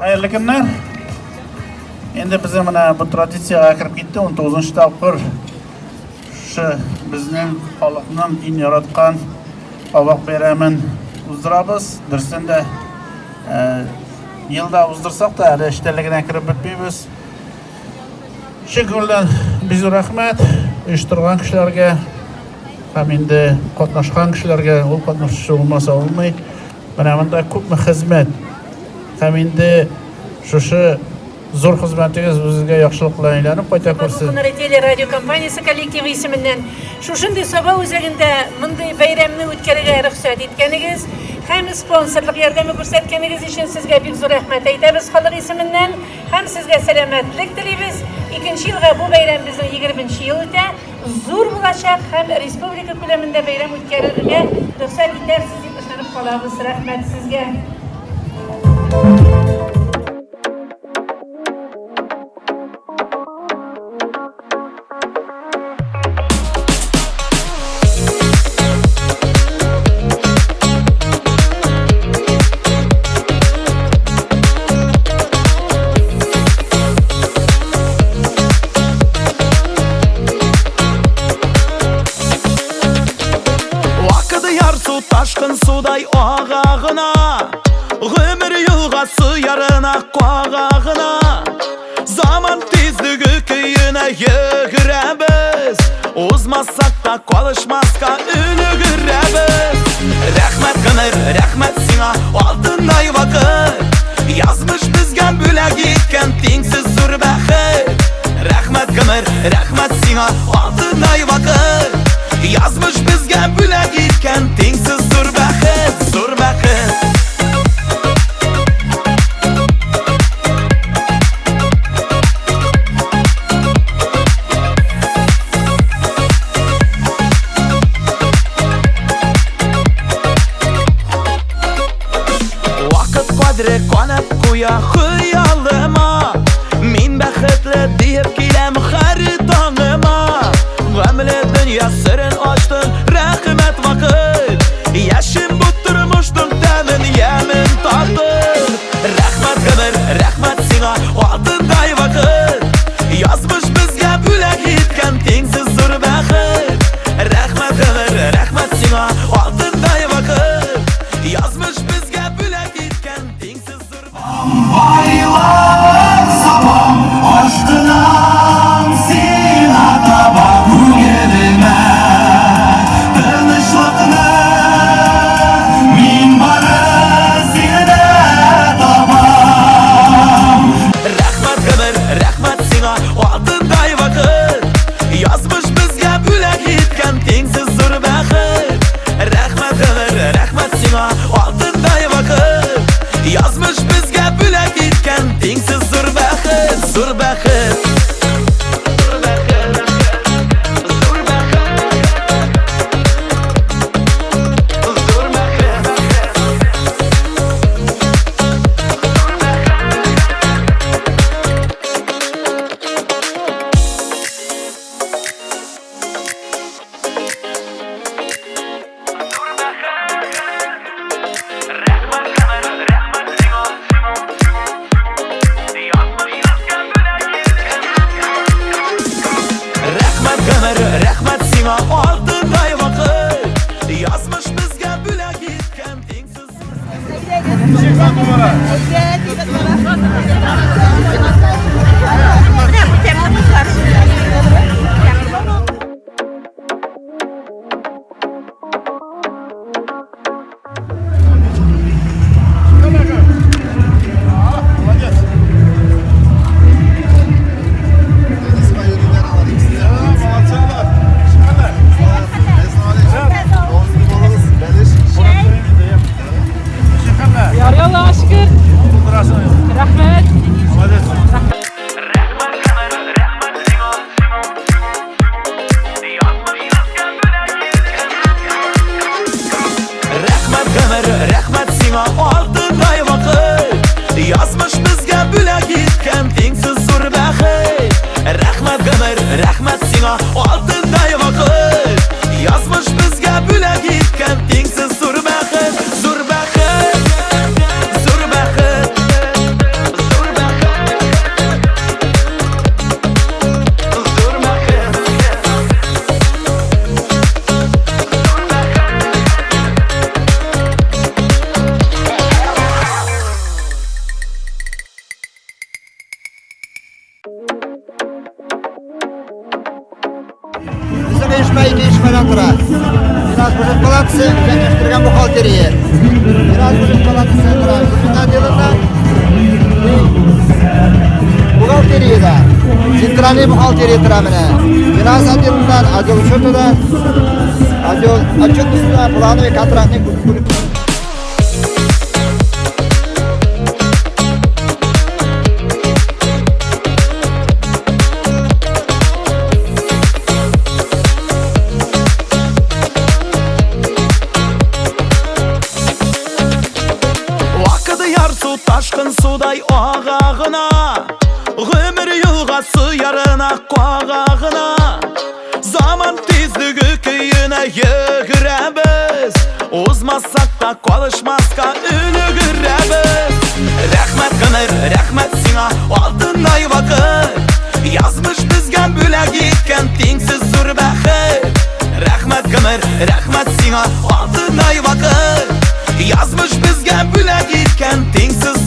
Hayırlı günler. Endi biz mana bu traditsiyaga kirib ketdi. 19-tapqir shu bizning xalqning in yaratgan Alloh bayramini uzduramiz. Dirsinde yılda uzdursak da hali işlerligidan kirib bitmaymiz. Shu kundan biz rahmat uyushtirgan kishilarga, ham endi qatnashgan kishilarga, u qatnashish bo'lmasa olmaydi. Mana bunda ko'p xizmat. Ham endi shu zor xizmatingiz bizga yaxshiliklar aylanib qayta ko'rsin. Radio kompaniyasi kollektivi isminden shunday sabah o'zagida bunday bayramni o'tkazishga ruxsat etganingiz, hem sponsorlik yordami ko'rsatganingiz uchun sizga bir zo'r rahmat aytamiz xalq isminden. Hem sizga salomatlik tilaymiz. İkinci yılga bu bayram bizim 20. yılda zo'r bo'lacak, hem respublika ko'lamida bayram o'tkazishga ruxsat etarsiz deb ishonib qolamiz. Rahmat sizga. Taşkın suday ağağına, ömür yılgası yarına qağağına, zaman tezligi köyüne yığırabız, uzmasak da kalışmaska ülgürabız. Rahmet kınır, rahmet sina altınday vakit, yazmış bizge bülek etken tengsiz zor baxit. Rahmet kınır, rahmet sina altınday vakit, yazmış bizge bülek etken tengsiz zor baxit, zor baxit. Vaqt qadri qonib qo'ya xayolimma, men baxtli deb kelam har tong'ima. G'amli dunyo sirin ochding, rahmat vaqt, yashim bu turmushning ta'min yamin taqdir. Rahmat qadr, rahmat senga oltinday vaqt, yozmish bizga bo'lak etgan tengsiz zo'r baxit. Rahmat qadr, rahmat senga oltinday vaqt, yozmish bizga bo'lak etgan tengsiz zo'r baxit. Baylar sabah aşkından sina taba bu gelime tanışlıkla min barı sine tabam. Rahmat qadr, rahmat senga oltinday vaqt, yozmish bizga bo'lak etgan tengsiz zo'r baxit. Rahmat qadr, rahmat senga oltinday vaqt, yozmish bizga bo'lak etgan tengsiz zo'r baxit, zo'r baxit. Rahmat qadr, rahmat senga oltinday vaqt, yozmish bizga bo'lak etgan tengsiz. Allah'a şükür. Rahmet. Buhalteriyada, Sentralniy buhalteriya tiramini. Finans отделidan, отдел учётidan, отдел отчетностиdan, плановый контрактный Taşkın suday ağağına Ömür yılğası yarına qağağına Zaman tezligi köyüne yığırabız Uzmazsak da kalışmazka ülgürabız Rahmet qınır, rahmet sina altınday vakit Yazmış bizgen bülek etken tengsiz zur baxit Rahmet qınır, rahmet sina altınday vakit Yazmış bizgen bülek etken tengsiz